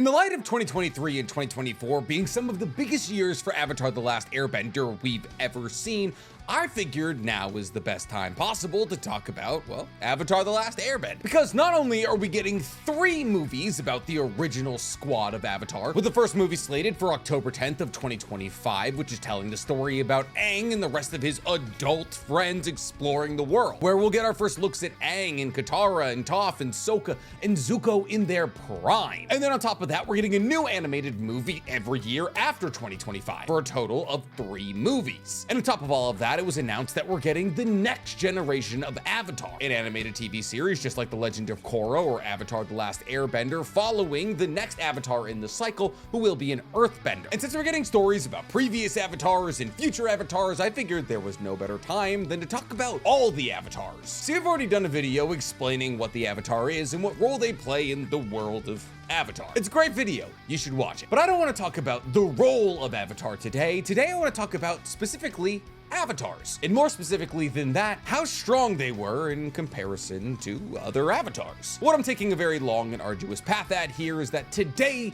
the light of 2023 and 2024 being some of the biggest years for Avatar: The Last Airbender we've ever seen, I figured now is the best time possible to talk about, well, Avatar: The Last Airbender. Because not only are we getting 3 movies about the original squad of Avatar, with the first movie slated for October 10th of 2025, which is telling the story about Aang and the rest of his adult friends exploring the world, where we'll get our first looks at Aang and Katara and Toph and Sokka and Zuko in their prime. And then on top of that, we're getting a new animated movie every year after 2025, for a total of 3 movies. And on top of all of that, it was announced that we're getting the next generation of Avatar, an animated TV series just like The Legend of Korra or Avatar: The Last Airbender, following the next Avatar in the cycle, who will be an Earthbender. And since we're getting stories about previous Avatars and future Avatars, I figured there was no better time than to talk about all the Avatars. See, I've already done a video explaining what the Avatar is and what role they play in the world of Avatar. It's a great video, you should watch it. But I don't want to talk about the role of Avatar today. Today I want to talk about specifically Avatars, and more specifically than that, how strong they were in comparison to other Avatars. What I'm taking a very long and arduous path at here is that today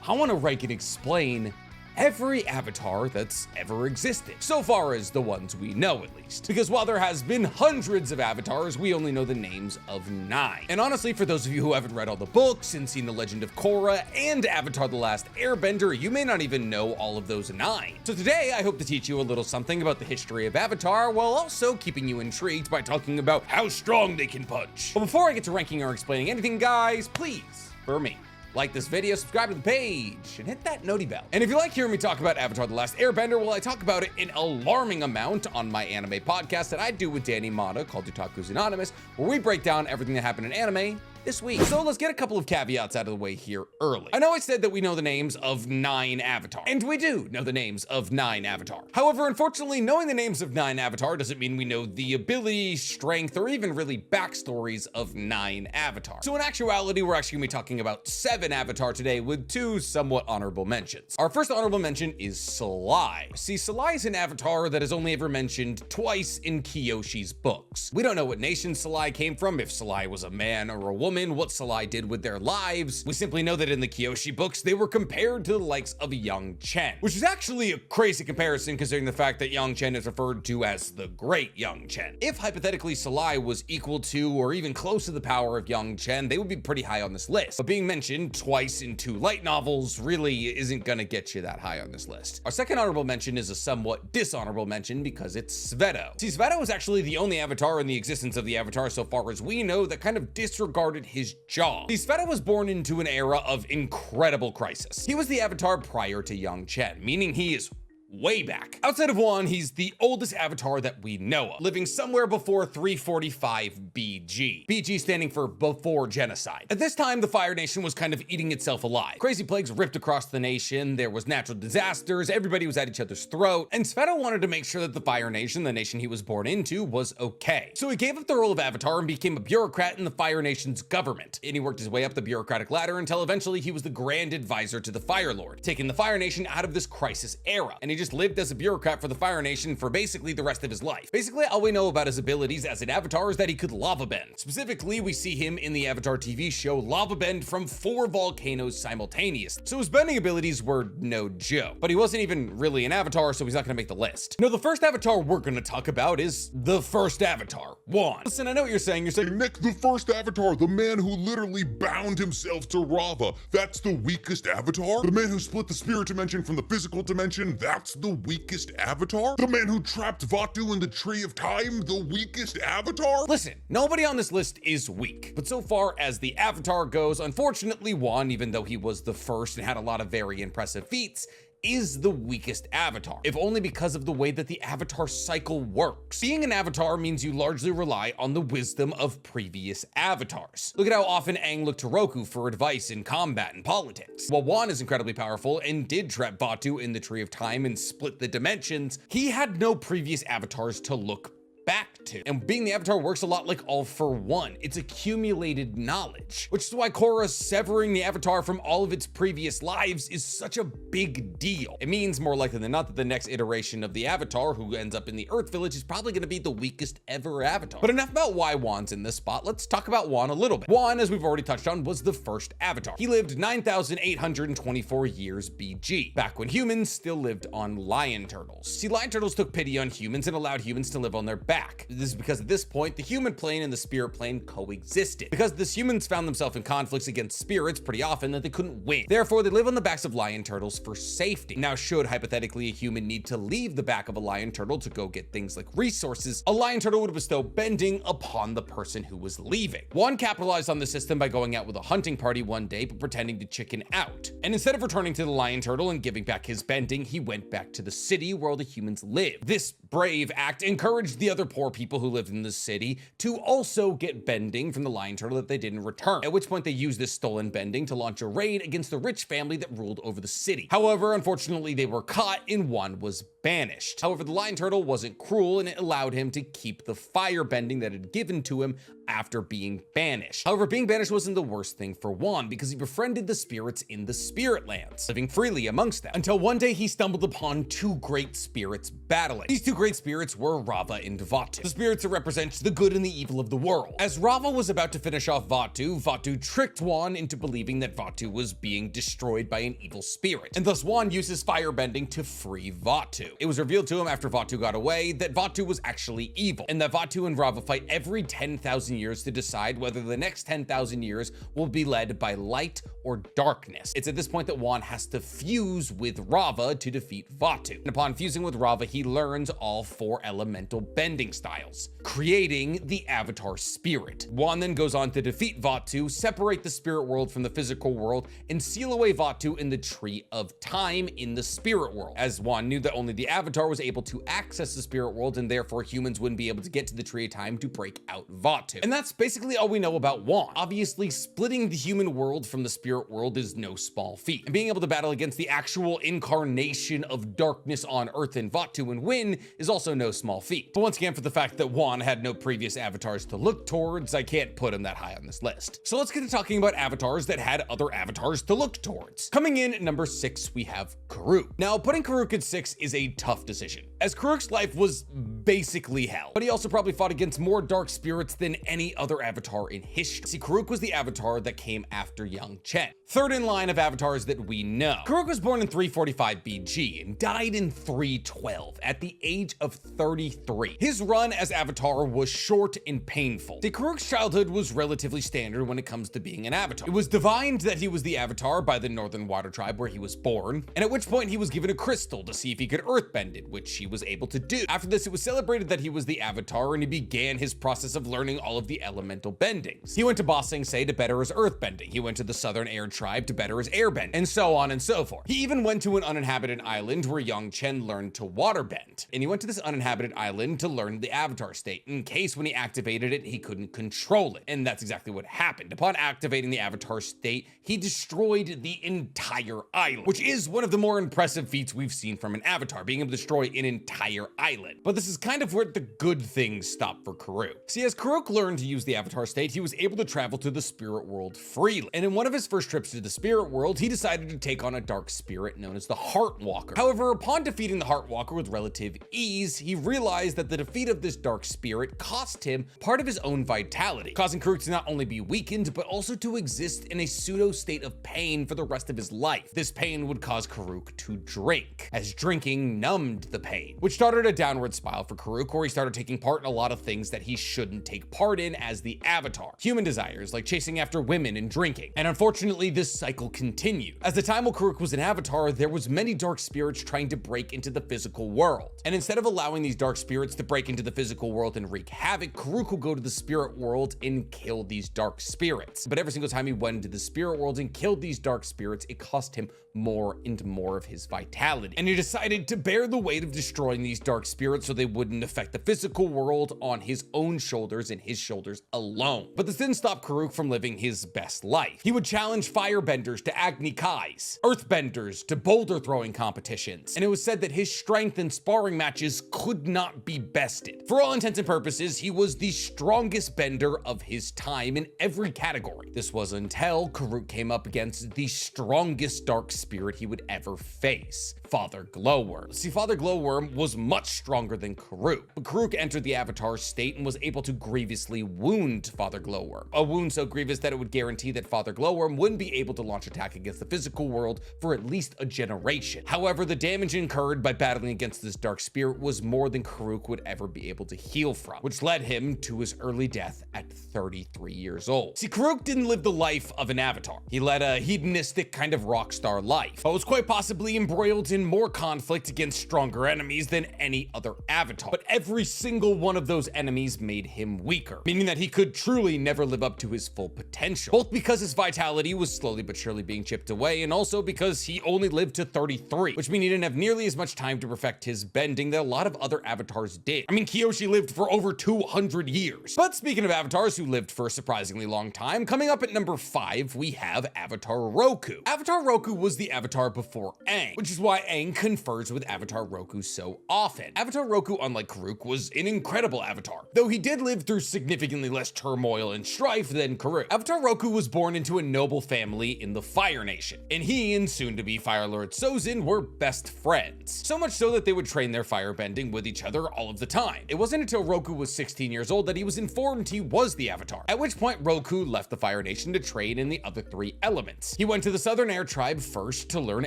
I want to rank and explain every Avatar that's ever existed, so far as the ones we know at least. Because while there has been hundreds of Avatars, we only know the names of 9. And honestly, for those of you who haven't read all the books and seen The Legend of Korra and Avatar: The Last Airbender, you may not even know all of those 9. So today, I hope to teach you a little something about the history of Avatar, while also keeping you intrigued by talking about how strong they can punch. But before I get to ranking or explaining anything, guys, please, for me, like this video, subscribe to the page, and hit that noti bell. And if you like hearing me talk about Avatar: The Last Airbender, well, I talk about it an alarming amount on my anime podcast that I do with Danny Mata called Otaku's Anonymous, where we break down everything that happened in anime this week. So let's get a couple of caveats out of the way here early. I know I said that we know the names of 9 Avatar, and we do know the names of 9 Avatar. However, unfortunately, knowing the names of 9 Avatar doesn't mean we know the ability, strength, or even really backstories of 9 Avatar. So in actuality, we're actually gonna be talking about 7 Avatar today with 2 somewhat honorable mentions. Our first honorable mention is Salai. See, Salai is an Avatar that is only ever mentioned twice in Kyoshi's books. We don't know what nation Salai came from, if Salai was a man or a woman, what Salai did with their lives. We simply know that in the Kyoshi books, they were compared to the likes of young Chen, which is actually a crazy comparison considering the fact that young Chen is referred to as the great young Chen. If hypothetically Salai was equal to or even close to the power of young Chen, they would be pretty high on this list. But being mentioned twice in 2 light novels really isn't gonna get you that high on this list. Our second honorable mention is a somewhat dishonorable mention because it's Sveto. See, Sveto is actually the only Avatar in the existence of the Avatar so far as we know that kind of disregarded his job. See, Sveto was born into an era of incredible crisis. He was the Avatar prior to young Chen, meaning he is way back. Outside of Juan, he's the oldest Avatar that we know of, living somewhere before 345 BG. BG standing for before genocide. At this time, the Fire Nation was kind of eating itself alive. Crazy plagues ripped across the nation, there was natural disasters, everybody was at each other's throat, and Sveto wanted to make sure that the Fire Nation, the nation he was born into, was okay. So he gave up the role of Avatar and became a bureaucrat in the Fire Nation's government. And he worked his way up the bureaucratic ladder until eventually he was the Grand Advisor to the Fire Lord, taking the Fire Nation out of this crisis era. And he just lived as a bureaucrat for the Fire Nation for basically the rest of his life. Basically, all we know about his abilities as an Avatar is that he could lava bend. Specifically, we see him in the Avatar TV show lava bend from 4 volcanoes simultaneously. So his bending abilities were no joke. But he wasn't even really an Avatar, so he's not gonna make the list. No, the first Avatar we're gonna talk about is the first Avatar, Juan. Listen, I know what you're saying. You're saying, Nick, the first Avatar, the man who literally bound himself to Rava, that's the weakest Avatar? The man who split the spirit dimension from the physical dimension, that's the weakest Avatar? The man who trapped Vatu in the Tree of Time, the weakest Avatar? listen, nobody on this list is weak. But so far as the Avatar goes, unfortunately Juan, even though he was the first and had a lot of very impressive feats, is the weakest Avatar, if only because of the way that the Avatar cycle works. Being an Avatar means you largely rely on the wisdom of previous Avatars. Look at how often Aang looked to Roku for advice in combat and politics. While Juan is incredibly powerful and did trap Vatu in the Tree of Time and split the dimensions, he had no previous Avatars to look back to. And being the Avatar works a lot like All for One. It's accumulated knowledge, which is why Korra severing the Avatar from all of its previous lives is such a big deal. It means more likely than not that the next iteration of the Avatar, who ends up in the Earth Village, is probably going to be the weakest ever Avatar. But enough about why Juan's in this spot. Let's talk about Juan a little bit. Juan, as we've already touched on, was the first Avatar. He lived 9,824 years BG, back when humans still lived on lion turtles. See, lion turtles took pity on humans and allowed humans to live on their back. This is because at this point, the human plane and the spirit plane coexisted. Because the humans found themselves in conflicts against spirits pretty often that they couldn't win. Therefore, they live on the backs of lion turtles for safety. Now, should hypothetically a human need to leave the back of a lion turtle to go get things like resources, a lion turtle would bestow bending upon the person who was leaving. Juan capitalized on the system by going out with a hunting party one day but pretending to chicken out. And instead of returning to the lion turtle and giving back his bending, he went back to the city where all the humans lived. This brave act encouraged the other poor people who lived in the city to also get bending from the lion turtle that they didn't return, at which point they used this stolen bending to launch a raid against the rich family that ruled over the city. However, unfortunately, they were caught and Juan was banished. However, the lion turtle wasn't cruel and it allowed him to keep the fire bending that had given to him after being banished. However, being banished wasn't the worst thing for Juan because he befriended the spirits in the spirit lands, living freely amongst them, until one day he stumbled upon two great spirits battling. These two great spirits were Rava and Vatu, the spirits that represent the good and the evil of the world. As Rava was about to finish off Vatu, Vatu tricked Juan into believing that Vatu was being destroyed by an evil spirit, and thus Juan uses firebending to free Vatu. It was revealed to him after Vatu got away that Vatu was actually evil, and that Vatu and Rava fight every 10,000 years to decide whether the next 10,000 years will be led by light or darkness. It's at this point that Juan has to fuse with Rava to defeat Vatu. And upon fusing with Rava, he learns all 4 elemental bending styles, creating the Avatar spirit. Juan then goes on to defeat Vatu, separate the spirit world from the physical world, and seal away Vatu in the Tree of Time in the spirit world, as Juan knew that only the Avatar was able to access the spirit world, and therefore humans wouldn't be able to get to the Tree of Time to break out Vatu. And that's basically all we know about Juan. Obviously, splitting the human world from the spirit world is no small feat, and being able to battle against the actual incarnation of darkness on Earth in Vatu and win is also no small feat. But once again, for the fact that Juan had no previous avatars to look towards, I can't put him that high on this list. So let's get to talking about avatars that had other avatars to look towards. Coming in at number 6, we have Kirk. Now, putting Kirk at 6 is a tough decision, as Kirk's life was basically hell, but he also probably fought against more dark spirits than any other avatar in history. See, Kirk was the avatar that came after young Chen, third in line of avatars that we know. Kirk was born in 345 BG and died in 312 at the age of 33. His run as avatar was short and painful. See, Kirk's childhood was relatively standard when it comes to being an avatar. It was divined that he was the avatar by the Northern Water Tribe where he was born, and at which point he was given a crystal to see if he could earthbend it, which he was able to do. After this, it was celebrated that he was the avatar and he began his process of learning all of the elemental bendings. He went to Ba Sing Se to better his earthbending. He went to the Southern Air Tribe to better his airbend, and so on and so forth. He even went to an uninhabited island where young Chen learned to waterbend. And he went to this uninhabited island to learn the avatar state, in case when he activated it, he couldn't control it. And that's exactly what happened. Upon activating the avatar state, he destroyed the entire island, which is one of the more impressive feats we've seen from an avatar, being able to destroy an entire island. But this is kind of where the good things stop for Kirk. See, as Kirk learned to use the avatar state, he was able to travel to the spirit world freely. And in one of his first trips to the spirit world, he decided to take on a dark spirit known as the Heartwalker. However, upon defeating the Heartwalker with relative ease, he realized that the defeat of this dark spirit cost him part of his own vitality, causing Kirk to not only be weakened, but also to exist in a pseudo state of pain for the rest of his life. This pain would cause Kirk to drink, as drinking numbed the pain, which started a downward spiral for Kirk, where he started taking part in a lot of things that he shouldn't take part in as the avatar. Human desires like chasing after women and drinking. And unfortunately, this cycle continued. As the time while Kirk was an avatar, there was many dark spirits trying to break into the physical world. And instead of allowing these dark spirits to break into the physical world and wreak havoc, Kirk would go to the spirit world and kill these dark spirits. But every single time he went into the spirit world and killed these dark spirits, it cost him more and more of his vitality. And he decided to bear the weight of destroying destroying these dark spirits so they wouldn't affect the physical world on his own shoulders and his shoulders alone. But this didn't stop Kirk from living his best life. He would challenge firebenders to Agni Kais, earthbenders to boulder throwing competitions, and it was said that his strength in sparring matches could not be bested. For all intents and purposes, he was the strongest bender of his time in every category. This was until Kirk came up against the strongest dark spirit he would ever face, Father Glowworm. See, Father Glowworm was much stronger than Kirk, but Kirk entered the Avatar state and was able to grievously wound Father Glowworm. A wound so grievous that it would guarantee that Father Glowworm wouldn't be able to launch attack against the physical world for at least a generation. However, the damage incurred by battling against this dark spirit was more than Kirk would ever be able to heal from, which led him to his early death at 33 years old. See, Kirk didn't live the life of an Avatar. He led a hedonistic kind of rock star life, but was quite possibly embroiled in more conflict against stronger enemies than any other Avatar. But every single one of those enemies made him weaker, meaning that he could truly never live up to his full potential, both because his vitality was slowly but surely being chipped away, and also because he only lived to 33, which means he didn't have nearly as much time to perfect his bending that a lot of other Avatars did. I mean, Kyoshi lived for over 200 years. But speaking of Avatars who lived for a surprisingly long time, coming up at number 5, we have Avatar Roku. Avatar Roku was the Avatar before Aang, which is why Aang confers with Avatar Roku so often. Avatar Roku, unlike Kirk, was an incredible Avatar, though he did live through significantly less turmoil and strife than Kirk. Avatar Roku was born into a noble family in the Fire Nation, and he and soon-to-be Fire Lord Sozin were best friends. So much so that they would train their firebending with each other all of the time. It wasn't until Roku was 16 years old that he was informed he was the Avatar, at which point Roku left the Fire Nation to train in the other 3 elements. He went to the Southern Air Tribe first to learn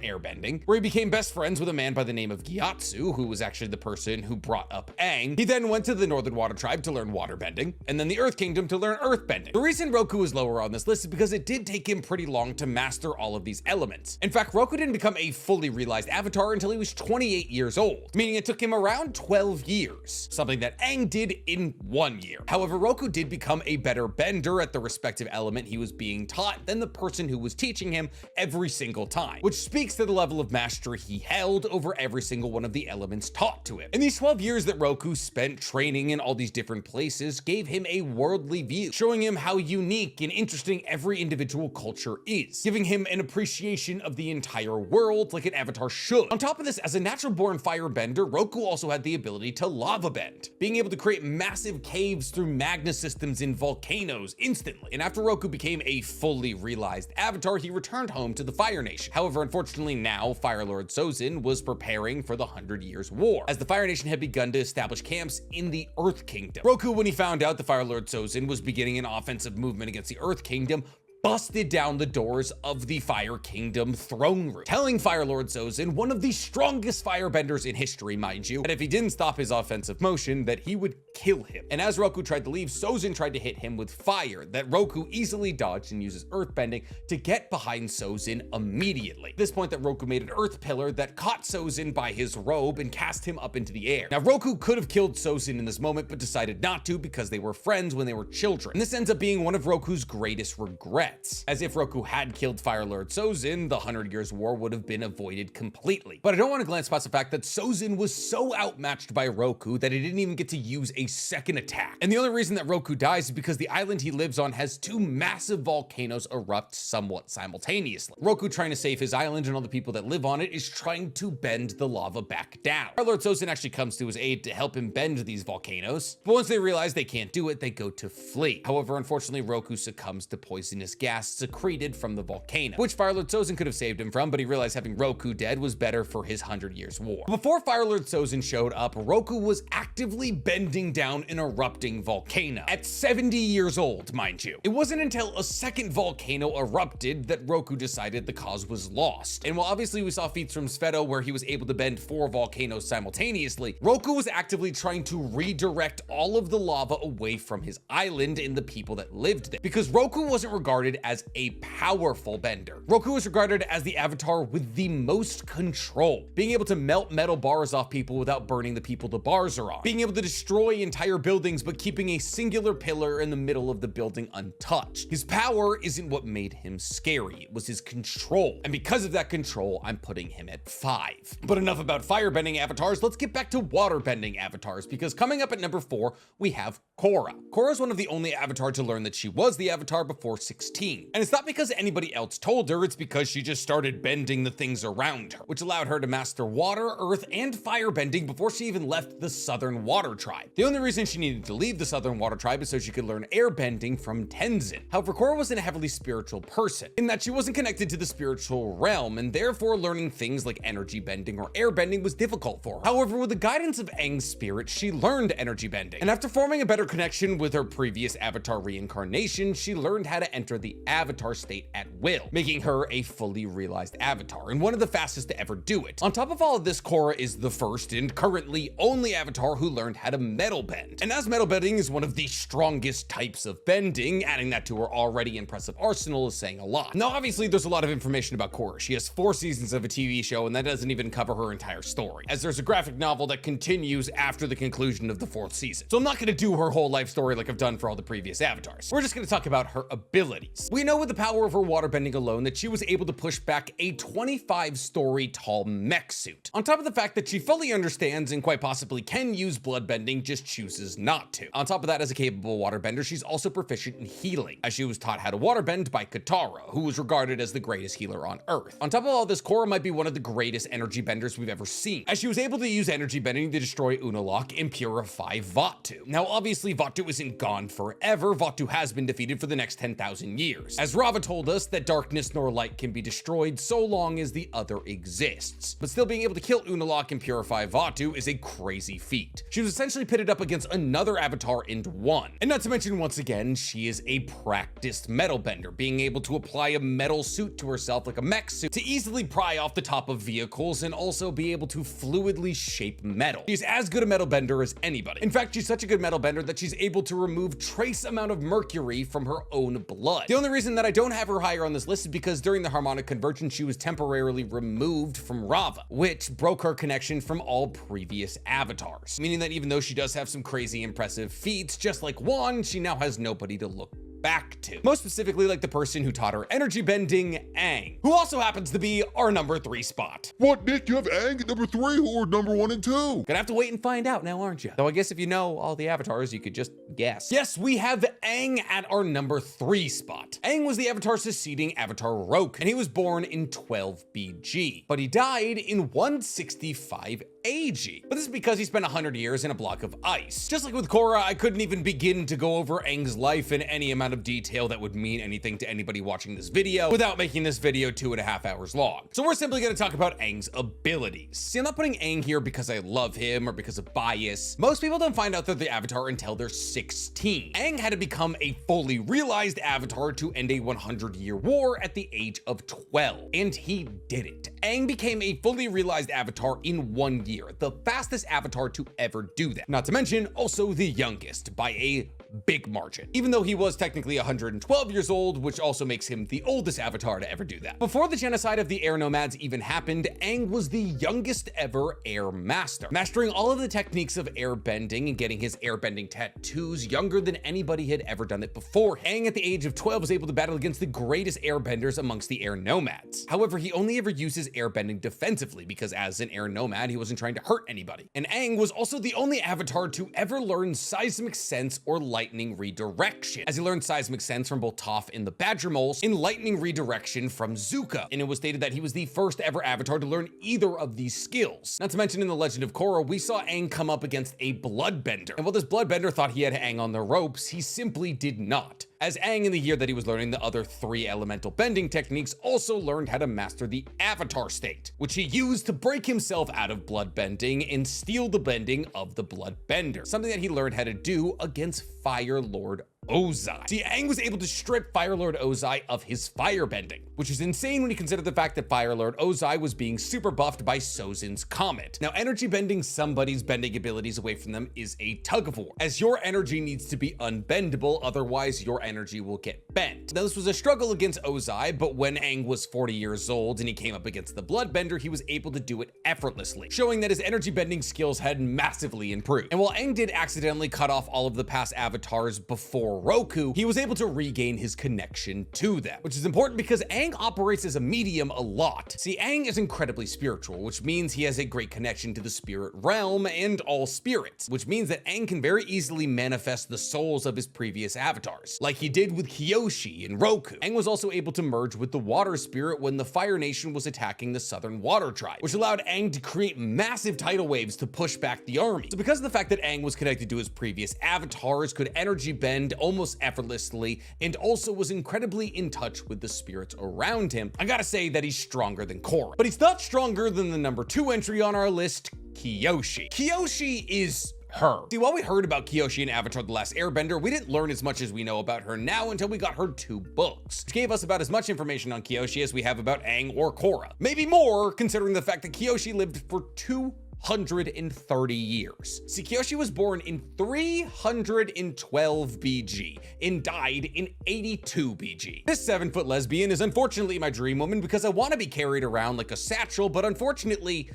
airbending, where he became best friends with a man by the name of Gyatso, who was actually the person who brought up Aang. He then went to the Northern Water Tribe to learn waterbending, and then the Earth Kingdom to learn earthbending. The reason Roku is lower on this list is because it did take him pretty long to master all of these elements. In fact, Roku didn't become a fully realized Avatar until he was 28 years old, meaning it took him around 12 years, something that Aang did in 1 year. However, Roku did become a better bender at the respective element he was being taught than the person who was teaching him every single time, which speaks to the level of mastery he held over every single one of the elements taught to him. And these 12 years that Roku spent training in all these different places gave him a worldly view, showing him how unique and interesting every individual culture is, giving him an appreciation of the entire world like an Avatar should. On top of this, as a natural-born firebender, Roku also had the ability to lava bend, being able to create massive caves through magma systems in volcanoes instantly. And after Roku became a fully realized Avatar, he returned home to the Fire Nation. However, unfortunately now, Fire Lord Sozin was preparing for the 100 Years' War, as the Fire Nation had begun to establish camps in the Earth Kingdom. Roku, when he found out the Fire Lord Sozin was beginning an offensive movement against the Earth Kingdom, busted down the doors of the Fire Kingdom throne room, telling Fire Lord Sozin, one of the strongest firebenders in history, mind you, that if he didn't stop his offensive motion, that he would kill him. And as Roku tried to leave, Sozin tried to hit him with fire that Roku easily dodged and uses earthbending to get behind Sozin immediately. At this point, that Roku made an earth pillar that caught Sozin by his robe and cast him up into the air. Now, Roku could have killed Sozin in this moment, but decided not to because they were friends when they were children. And this ends up being one of Roku's greatest regrets, as if Roku had killed Fire Lord Sozin, the 100 Years' War would have been avoided completely. But I don't want to glance past the fact that Sozin was so outmatched by Roku that he didn't even get to use a second attack. And the only reason that Roku dies is because the island he lives on has 2 massive volcanoes erupt somewhat simultaneously. Roku, trying to save his island and all the people that live on it, is trying to bend the lava back down. Fire Lord Sozin actually comes to his aid to help him bend these volcanoes, but once they realize they can't do it, they go to flee. However, unfortunately, Roku succumbs to poisonous gas secreted from the volcano, which Fire Lord Sozin could have saved him from, but he realized having Roku dead was better for his 100 Years' War. Before Fire Lord Sozin showed up, Roku was actively bending down an erupting volcano, at 70 years old, mind you. It wasn't until a second volcano erupted that Roku decided the cause was lost. And while obviously we saw feats from Sveto where he was able to bend 4 volcanoes simultaneously, Roku was actively trying to redirect all of the lava away from his island and the people that lived there, because Roku wasn't regarded as a powerful bender. Roku was regarded as the Avatar with the most control, being able to melt metal bars off people without burning the people the bars are on, being able to destroy entire buildings, but keeping a singular pillar in the middle of the building untouched. His power isn't what made him scary, it was his control. And because of that control, I'm putting him at 5. But enough about firebending avatars, let's get back to waterbending avatars, because coming up at number 4, we have Korra. Korra is one of the only avatar to learn that she was the avatar before 16. And it's not because anybody else told her, it's because she just started bending the things around her, which allowed her to master water, earth, and firebending before she even left the Southern Water Tribe. The only reason she needed to leave the Southern Water Tribe is so she could learn airbending from Tenzin. However, Korra wasn't a heavily spiritual person, in that she wasn't connected to the spiritual realm, and therefore learning things like energy bending or airbending was difficult for her. However, with the guidance of Aang's spirit, she learned energy bending, and after forming a better connection with her previous avatar reincarnation, she learned how to enter the avatar state at will, making her a fully realized avatar, and one of the fastest to ever do it. On top of all of this, Korra is the first and currently only avatar who learned how to metal bend. And as metal bending is one of the strongest types of bending, adding that to her already impressive arsenal is saying a lot. Now, obviously, there's a lot of information about Korra. She has 4 seasons of a TV show, and that doesn't even cover her entire story, as there's a graphic novel that continues after the conclusion of the 4th season. So I'm not gonna do her whole life story like I've done for all the previous avatars. We're just gonna talk about her abilities. We know with the power of her waterbending alone that she was able to push back a 25-story tall mech suit. On top of the fact that she fully understands and quite possibly can use bloodbending, just chooses not to. On top of that, as a capable waterbender, she's also proficient in healing, as she was taught how to waterbend by Katara, who was regarded as the greatest healer on Earth. On top of all this, Korra might be one of the greatest energy benders we've ever seen, as she was able to use energy bending to destroy Unalaq and purify Vaatu. Now, obviously, Vaatu isn't gone forever. Vaatu has been defeated for the next 10,000 years, as Rava told us that darkness nor light can be destroyed so long as the other exists. But still being able to kill Unalaq and purify Vaatu is a crazy feat. She was essentially pitted up against another avatar and won. And not to mention, once again, she is a practiced metal bender, being able to apply a metal suit to herself like a mech suit to easily pry off the top of vehicles and also be able to fluidly shape metal. She's as good a metal bender as anybody. In fact, she's such a good metal bender that she's able to remove trace amount of mercury from her own blood. The only reason that I don't have her higher on this list is because during the harmonic convergence, she was temporarily removed from Rava, which broke her connection from all previous avatars, meaning that even though she does have some crazy impressive feats, just like Juan, she now has nobody to look back to. Most specifically, like the person who taught her energy bending, Aang, who also happens to be our number 3 spot. What, Nick? You have Aang at number 3 or number 1 and 2? Gonna have to wait and find out now, aren't you? Though I guess if you know all the avatars, you could just guess. Yes, we have Aang at our number 3 spot. Aang was the avatar succeeding Avatar Roku, and he was born in 12 BG, but he died in 165 AG. But this is because he spent 100 years in a block of ice. Just like with Korra, I couldn't even begin to go over Aang's life in any amount of detail that would mean anything to anybody watching this video without making this video 2.5 hours long. So we're simply going to talk about Aang's abilities. See, I'm not putting Aang here because I love him or because of bias. Most people don't find out they're the avatar until they're 16. Aang had to become a fully realized avatar to end a 100-year war at the age of 12, and he did it. Aang became a fully realized avatar in 1 year, the fastest avatar to ever do that. Not to mention, also the youngest by a big margin, even though he was technically 112 years old, which also makes him the oldest avatar to ever do that. Before the genocide of the air nomads even happened, Aang was the youngest ever air master, mastering all of the techniques of air bending and getting his air bending tattoos younger than anybody had ever done it before. Aang at the age of 12 was able to battle against the greatest airbenders amongst the air nomads. However, he only ever uses airbending defensively because as an air nomad, he wasn't trying to hurt anybody. And Aang was also the only avatar to ever learn seismic sense or lightning redirection, as he learned seismic sense from both Toph and the Badger Moles, and lightning redirection from Zuko. And it was stated that he was the first ever avatar to learn either of these skills. Not to mention in the Legend of Korra, we saw Aang come up against a bloodbender. And while this bloodbender thought he had Aang on the ropes, he simply did not, as Aang in the year that he was learning the other 3 elemental bending techniques also learned how to master the avatar state, which he used to break himself out of bloodbending and steal the bending of the bloodbender, something that he learned how to do against Fire Lord Ozai. See, Aang was able to strip Fire Lord Ozai of his firebending, which is insane when you consider the fact that Fire Lord Ozai was being super buffed by Sozin's Comet. Now, energy bending somebody's bending abilities away from them is a tug of war, as your energy needs to be unbendable, otherwise your energy will get bent. Now, this was a struggle against Ozai, but when Aang was 40 years old and he came up against the Bloodbender, he was able to do it effortlessly, showing that his energy bending skills had massively improved. And while Aang did accidentally cut off all of the past avatars before Roku, he was able to regain his connection to them, which is important because Aang operates as a medium a lot. See, Aang is incredibly spiritual, which means he has a great connection to the spirit realm and all spirits, which means that Aang can very easily manifest the souls of his previous avatars, like he did with Kyoshi and Roku. Aang was also able to merge with the water spirit when the Fire Nation was attacking the Southern Water Tribe, which allowed Aang to create massive tidal waves to push back the army. So because of the fact that Aang was connected to his previous avatars, could energy bend almost effortlessly, and also was incredibly in touch with the spirits around him, I gotta say that he's stronger than Korra. But he's not stronger than the number 2 entry on our list, Kyoshi. Kyoshi is her. See, while we heard about Kyoshi in Avatar: The Last Airbender, we didn't learn as much as we know about her now until we got her 2 books, which gave us about as much information on Kyoshi as we have about Aang or Korra. Maybe more, considering the fact that Kyoshi lived for 230 years. See, Kyoshi was born in 312 BG and died in 82 BG. This 7-foot lesbian is unfortunately my dream woman because I want to be carried around like a satchel, but unfortunately,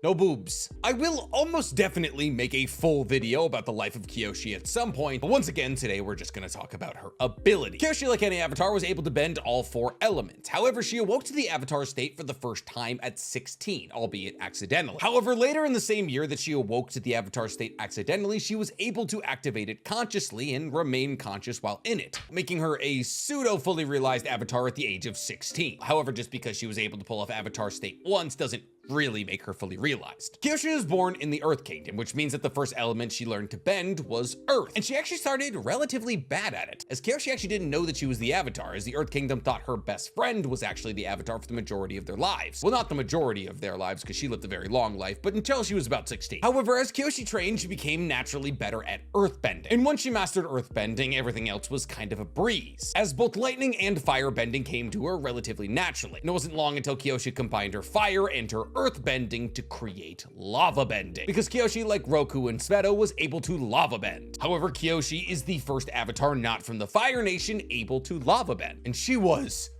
no boobs. I will almost definitely make a full video about the life of Kyoshi at some point, but once again, today we're just gonna talk about her ability. Kyoshi, like any avatar, was able to bend all 4 elements. However, she awoke to the avatar state for the first time at 16, albeit accidentally. However, later in the same year that she awoke to the avatar state accidentally, she was able to activate it consciously and remain conscious while in it, making her a pseudo-fully realized avatar at the age of 16. However, just because she was able to pull off avatar state once doesn't really make her fully realized. Kyoshi was born in the Earth Kingdom, which means that the first element she learned to bend was Earth, and she actually started relatively bad at it, as Kyoshi actually didn't know that she was the Avatar, as the Earth Kingdom thought her best friend was actually the Avatar for the majority of their lives. Well, not the majority of their lives, because she lived a very long life, but until she was about 16. However, as Kyoshi trained, she became naturally better at Earth bending, and once she mastered Earth bending, everything else was kind of a breeze, as both lightning and fire bending came to her relatively naturally. And it wasn't long until Kyoshi combined her fire and her earth bending to create lava bending, because Kyoshi, like Roku and Sveto, was able to lava bend. However, Kyoshi is the first avatar not from the Fire Nation able to lava bend, and she was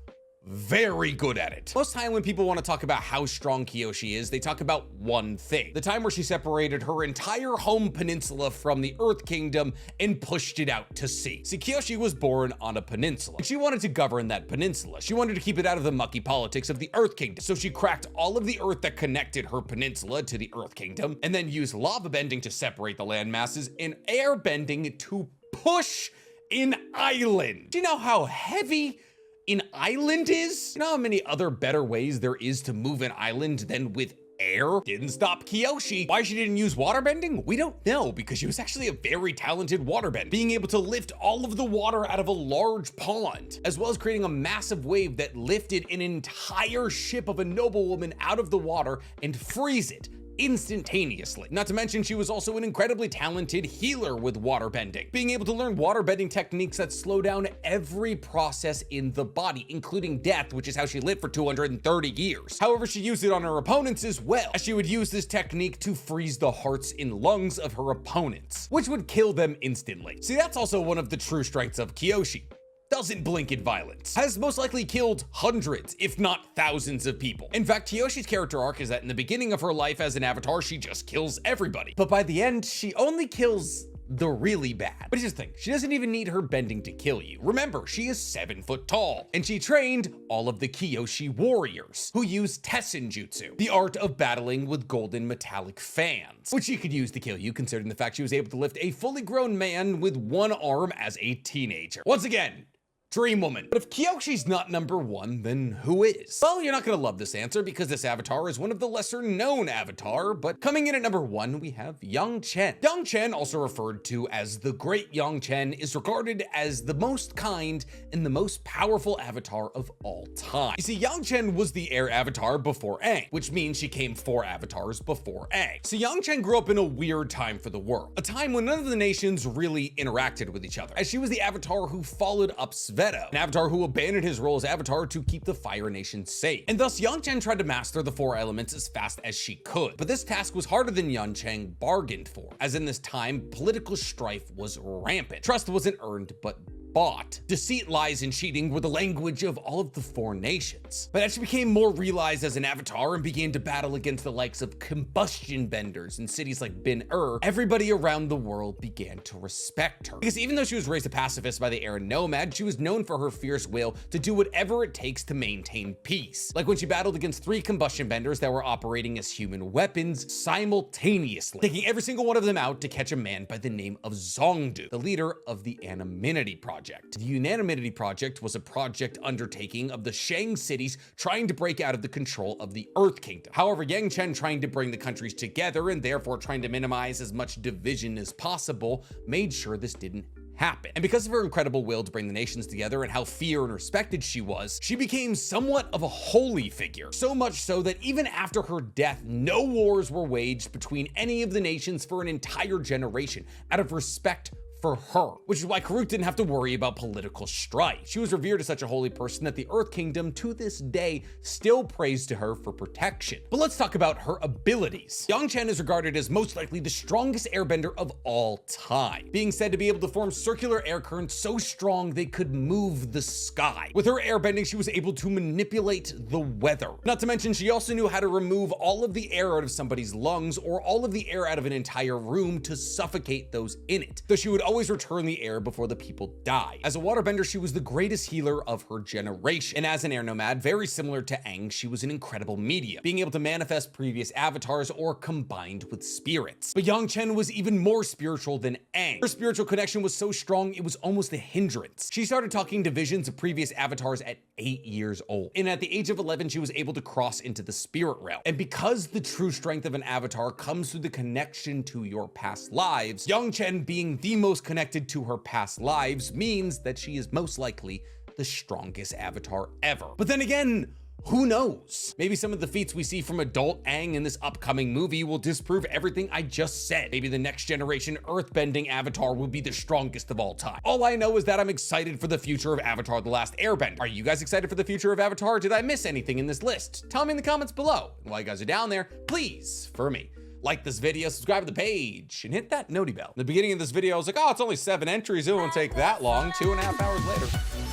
very good at it. Most time when people want to talk about how strong Kyoshi is, they talk about one thing: the time where she separated her entire home peninsula from the Earth Kingdom and pushed it out to sea. See, Kyoshi was born on a peninsula, and she wanted to govern that peninsula. She wanted to keep it out of the mucky politics of the Earth Kingdom, so she cracked all of the earth that connected her peninsula to the Earth Kingdom, and then used lava bending to separate the land masses and air bending to push an island. Do you know how heavy an island is? You know how many other better ways there is to move an island than with air? Didn't stop Kyoshi. Why she didn't use waterbending? We don't know, because she was actually a very talented waterbender, being able to lift all of the water out of a large pond, as well as creating a massive wave that lifted an entire ship of a noblewoman out of the water and freeze it instantaneously. Not to mention, she was also an incredibly talented healer with waterbending, being able to learn waterbending techniques that slow down every process in the body, including death, which is how she lived for 230 years. However, she used it on her opponents as well, as she would use this technique to freeze the hearts and lungs of her opponents, which would kill them instantly. See, that's also one of the true strengths of Kyoshi. Doesn't blink at violence, has most likely killed hundreds, if not thousands of people. In fact, Kyoshi's character arc is that in the beginning of her life as an avatar, she just kills everybody. But by the end, she only kills the really bad. But here's the thing, she doesn't even need her bending to kill you. Remember, she is 7 foot tall, and she trained all of the Kyoshi warriors, who use Tessin Jutsu, the art of battling with golden metallic fans, which she could use to kill you, considering the fact she was able to lift a fully grown man with one arm as a teenager. Once again, Dream Woman. But if Kyoshi's not number one, then who is? Well, you're not gonna love this answer because this avatar is one of the lesser known avatar, but coming in at number one, we have Young Chen. Young Chen, also referred to as the Great Young Chen, is regarded as the most kind and the most powerful avatar of all time. You see, Young Chen was the heir avatar before Aang, which means she came 4 avatars before Aang. So Young Chen grew up in a weird time for the world, a time when none of the nations really interacted with each other, as she was the avatar who followed up an avatar who abandoned his role as avatar to keep the Fire Nation safe. And thus, Young Chen tried to master the 4 elements as fast as she could. But this task was harder than Young Chen bargained for, as in this time, political strife was rampant. Trust wasn't earned, but bought. Deceit, lies, and cheating were the language of all of the 4 nations. But as she became more realized as an avatar and began to battle against the likes of combustion benders in cities like Bin-Er, everybody around the world began to respect her. Because even though she was raised a pacifist by the Air Nomad, she was known for her fierce will to do whatever it takes to maintain peace. Like when she battled against 3 combustion benders that were operating as human weapons simultaneously, taking every single one of them out to catch a man by the name of Zongdu, the leader of the Anonymity Project. The Unanimity Project was a project undertaking of the Shang cities trying to break out of the control of the Earth Kingdom. However, Yang Chen, trying to bring the countries together and therefore trying to minimize as much division as possible, made sure this didn't happen. And because of her incredible will to bring the nations together and how feared and respected she was, she became somewhat of a holy figure. So much so that even after her death, no wars were waged between any of the nations for an entire generation out of respect for her, which is why Karuk didn't have to worry about political strife. She was revered as such a holy person that the Earth Kingdom to this day still prays to her for protection. But let's talk about her abilities. Young Chen is regarded as most likely the strongest airbender of all time, being said to be able to form circular air currents so strong they could move the sky. With her airbending, she was able to manipulate the weather. Not to mention, she also knew how to remove all of the air out of somebody's lungs or all of the air out of an entire room to suffocate those in it, though she would always return the air before the people die. As a waterbender, she was the greatest healer of her generation. And as an air nomad, very similar to Aang, she was an incredible medium, being able to manifest previous avatars or combined with spirits. But Young Chen was even more spiritual than Aang. Her spiritual connection was so strong, it was almost a hindrance. She started talking to visions of previous avatars at 8 years old. And at the age of 11, she was able to cross into the spirit realm. And because the true strength of an avatar comes through the connection to your past lives, Young Chen being the most connected to her past lives means that she is most likely the strongest avatar ever. But then again, who knows? Maybe some of the feats we see from adult Aang in this upcoming movie will disprove everything I just said. Maybe the next generation earthbending avatar will be the strongest of all time. All I know is that I'm excited for the future of Avatar: The Last Airbender. Are you guys excited for the future of Avatar? Did I miss anything in this list? Tell me in the comments below. And while you guys are down there, please, for me, like this video, subscribe to the page, and hit that noti bell. In the beginning of this video, I was like, oh, it's only 7 entries. It won't take that long. 2.5 hours later.